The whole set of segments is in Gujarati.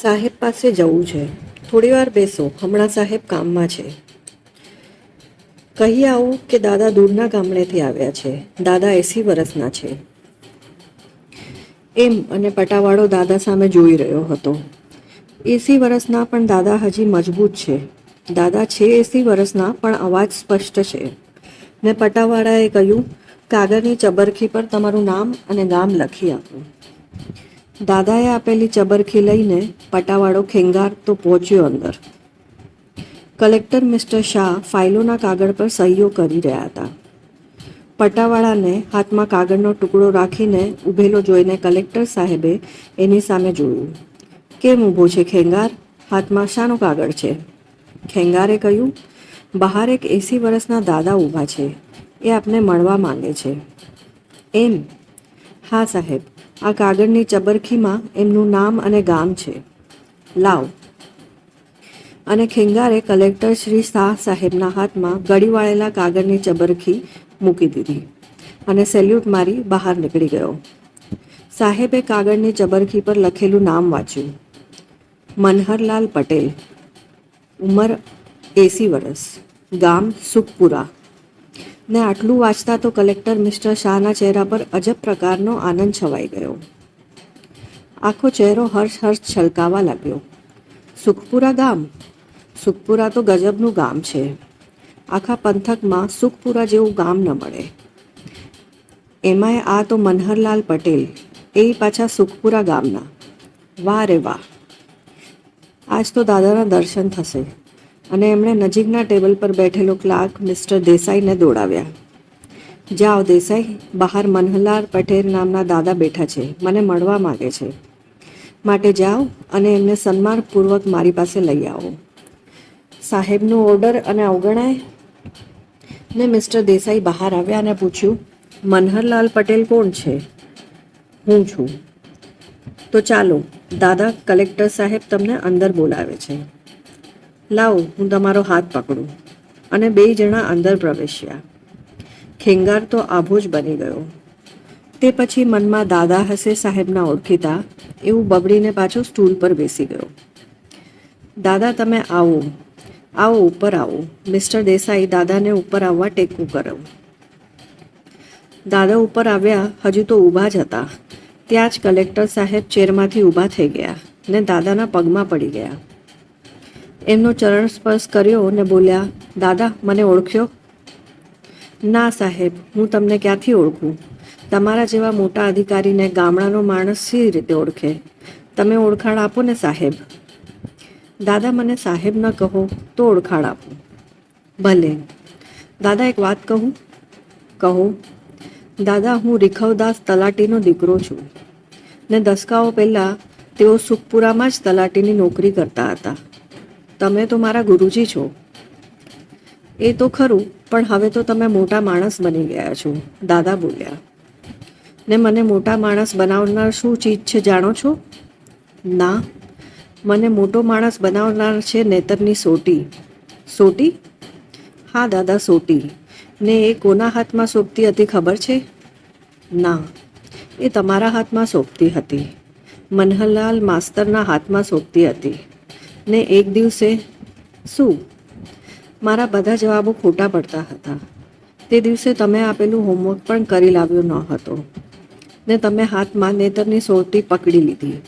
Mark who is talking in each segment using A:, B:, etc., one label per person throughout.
A: સાહેબ પાસે જવું છે. થોડી વાર બેસો, હમણાં સાહેબ કામમાં છે. કહી આવું કે દાદા દૂરના ગામડેથી આવ્યા છે. દાદા 80 વર્ષના છે. એમ અને પટાવાળો દાદા સામે જોઈ રહ્યો હતો. 80 વર્ષના પણ દાદા હજી મજબૂત છે. દાદા છે 80 વર્ષના પણ અવાજ સ્પષ્ટ છે. ને પટાવાળાએ કહ્યું, કાગળની ચબરખી પર તમારું નામ અને ગામ લખી આપો. દાદાએ આપેલી ચબરખી લઈને પટાવાળો ખેંગાર તો પહોંચ્યો અંદર. કલેક્ટર મિસ્ટર શાહ ફાઇલોના કાગળ પર સહીઓ કરી રહ્યા હતા. પટાવાળાને હાથમાં કાગળનો ટુકડો રાખીને ઊભેલો જોઈને કલેક્ટર સાહેબે એની સામે જોયું. કેમ ઊભો છે ખેંગાર? હાથમાં શાનો કાગળ છે? ખેંગારે કહ્યું, બહાર એક 80 વર્ષના દાદા ઊભા છે. એ આપને મળવા માંગે છે. એમ? હા સાહેબ, આ કાગળની ચબરખીમાં એમનું નામ અને ગામ છે. લાવ. અને ખેંગારે કલેક્ટર શ્રી શાહ સાહેબના હાથમાં ગળીવાળેલા કાગળની ચબરખી મૂકી દીધી અને સેલ્યુટ મારી બહાર નીકળી ગયો. સાહેબે કાગળની ચબરખી પર લખેલું નામ વાંચ્યું. મનહરલાલ પટેલ, ઉંમર 80 વર્ષ, ગામ સુખપુરા. ને આટલું વાંચતા તો કલેક્ટર મિસ્ટર શાહના ચહેરા પર અજબ પ્રકારનો આનંદ છવાઈ ગયો. આખો ચહેરો હર્ષ છલકાવા લાગ્યો. સુખપુરા ગામ? સુખપુરા તો ગજબનું ગામ છે. આખા પંથકમાં સુખપુરા જેવું ગામ ન મળે. એમાંય આ તો મનહરલાલ પટેલ, એ પાછા સુખપુરા ગામના. વાહ રે વાહ! આજ તો દાદાના દર્શન થશે. અને એમણે નજીકના ટેબલ પર બેઠેલો ક્લાર્ક મિસ્ટર દેસાઈને દોડાવ્યા. જાઓ દેસાઈ, બહાર મનહરલાલ પટેલ નામના દાદા બેઠા છે, મને મળવા માગે છે. માટે જાઓ અને એમને સન્માનપૂર્વક મારી પાસે લઈ આવો. સાહેબનો ઓર્ડર અને અવગણાય ને મિસ્ટર દેસાઈ બહાર આવ્યા અને પૂછ્યું, મનહરલાલ પટેલ કોણ છે? હું છું. તો ચાલો, દાદા કલેક્ટર સાહેબ તમને અંદર બોલાવે છે. લાવો હું તમારો હાથ પકડું. અને 2 જણા અંદર પ્રવેશ્યા. ખેંગાર તો આભો જ બની ગયો. તે પછી મનમાં દાદા હશે સાહેબના ઓળખીતા એવું બબડીને પાછો સ્ટૂલ પર બેસી ગયો. દાદા તમે આવો, આવો ઉપર આવો. મિસ્ટર દેસાઈ દાદાને ઉપર આવવા ટેકવું કર્યું. દાદા ઉપર આવ્યા, હજુ તો ઊભા જ હતા. ત્યાં જ કલેક્ટર સાહેબ ચેરમાંથી ઊભા થઈ ગયા ને દાદાના પગમાં પડી ગયા. એમનો ચરણ સ્પર્શ કર્યો ને બોલ્યા, દાદા મને ઓળખ્યો? ના સાહેબ, હું તમને ક્યાંથી ઓળખું? તમારા જેવા મોટા અધિકારીને ગામડાનો માણસ સી રીતે ઓળખે? તમે ઓળખાણ આપો ને સાહેબ. દાદા મને સાહેબ ન કહો તો ઓળખાણ આપો. ભલે. દાદા એક વાત કહું? કહો. દાદા હું રીખવદાસ તલાટીનો દીકરો છું ને દસકાઓ પહેલાં તેઓ સુખપુરામાં જ તલાટીની નોકરી કરતા હતા. તમે તો મારા ગુરુજી છો. એ તો ખરું, પણ હવે તો તમે મોટા માણસ બની ગયા છો, દાદા બોલ્યા. ને મને મોટા માણસ બનાવનાર શું ચીજ છે જાણો છો? ના. મને મોટો માણસ બનાવનાર છે નેતરની સોટી. સોટી? હા દાદા, સોટી. ને એ કોના હાથમાં સોંપતી હતી ખબર છે? ના, એ તમારા હાથમાં સોંપતી હતી. મનહરલાલ માસ્તરના હાથમાં સોંપતી હતી. ને એક દિવસે શું? મારા બધા જવાબો ખોટા પડતા હતા. તે દિવસે તમે આપેલું હોમવર્ક પણ કરી લાવ્યો ન હતો ને તમે હાથમાં નેતરની સોટી પકડી લીધી,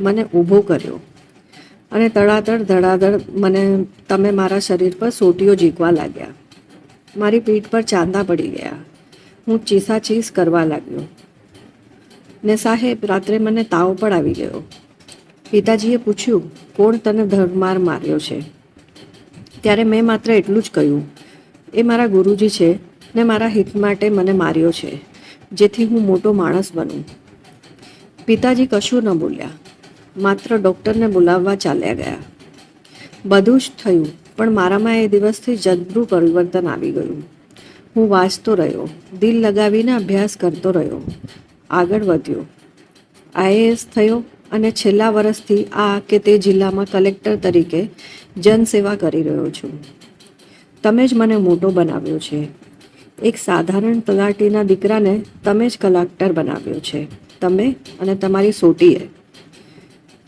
A: મને ઊભો કર્યો અને ધડાધડ તમે મારા શરીર પર સોટીઓ ઝીકવા લાગ્યા. મારી પીઠ પર ચાંદા પડી ગયા. હું ચીસાચીસ કરવા લાગ્યો. ને સાહેબ, રાત્રે મને તાવ પણ આવી ગયો. પિતાજીએ પૂછ્યું, કોણ તને ધરમાર માર્યો છે? ત્યારે મેં માત્ર એટલું જ કહ્યું, એ મારા ગુરુજી છે ને મારા હિત માટે મને માર્યો છે, જેથી હું મોટો માણસ બનું. પિતાજી કશું ન બોલ્યા, માત્ર ડૉક્ટરને બોલાવવા ચાલ્યા ગયા. બધું જ થયું, પણ મારામાં એ દિવસથી જબરું પરિવર્તન આવી ગયું. હું વાંચતો રહ્યો, દિલ લગાવીને અભ્યાસ કરતો રહ્યો, આગળ વધ્યો, IAS થયો અને છેલ્લા વર્ષથી આ કે તે જિલ્લામાં કલેક્ટર તરીકે જનસેવા કરી રહ્યો છું. તમે જ મને મોટો બનાવ્યો છે. એક સાધારણ તલાટીના દીકરાને તમે જ કલેક્ટર બનાવ્યો છે, તમે અને તમારી સોટીએ.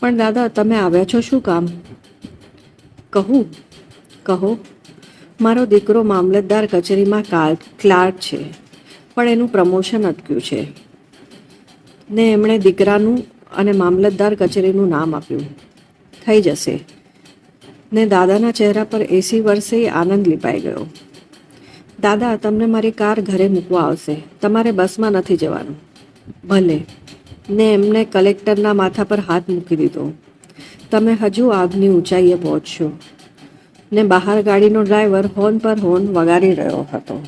A: પણ દાદા તમે આવ્યા છો શું કામ? કહું? કહો. મારો દીકરો મામલતદાર કચેરીમાં ક્લાર્ક છે, પણ એનું પ્રમોશન અટક્યું છે ને એમણે દીકરાનું અને મામલતદાર કચેરીનું નામ આપ્યું. થઈ જશે. ને દાદાના ચહેરા પર 80 વર્ષે આનંદ લીપાઈ ગયો. દાદા તમને મારી કાર ઘરે મૂકવા આવશે, તમારે બસમાં નથી જવાનું. ભલે. ને એમને કલેક્ટરના માથા પર હાથ મૂકી દીધો. તમે હજુ આગની ઊંચાઈએ પહોંચશો. ને બહાર ગાડીનો ડ્રાઈવર હોર્ન પર હોર્ન વગાડી રહ્યો હતો.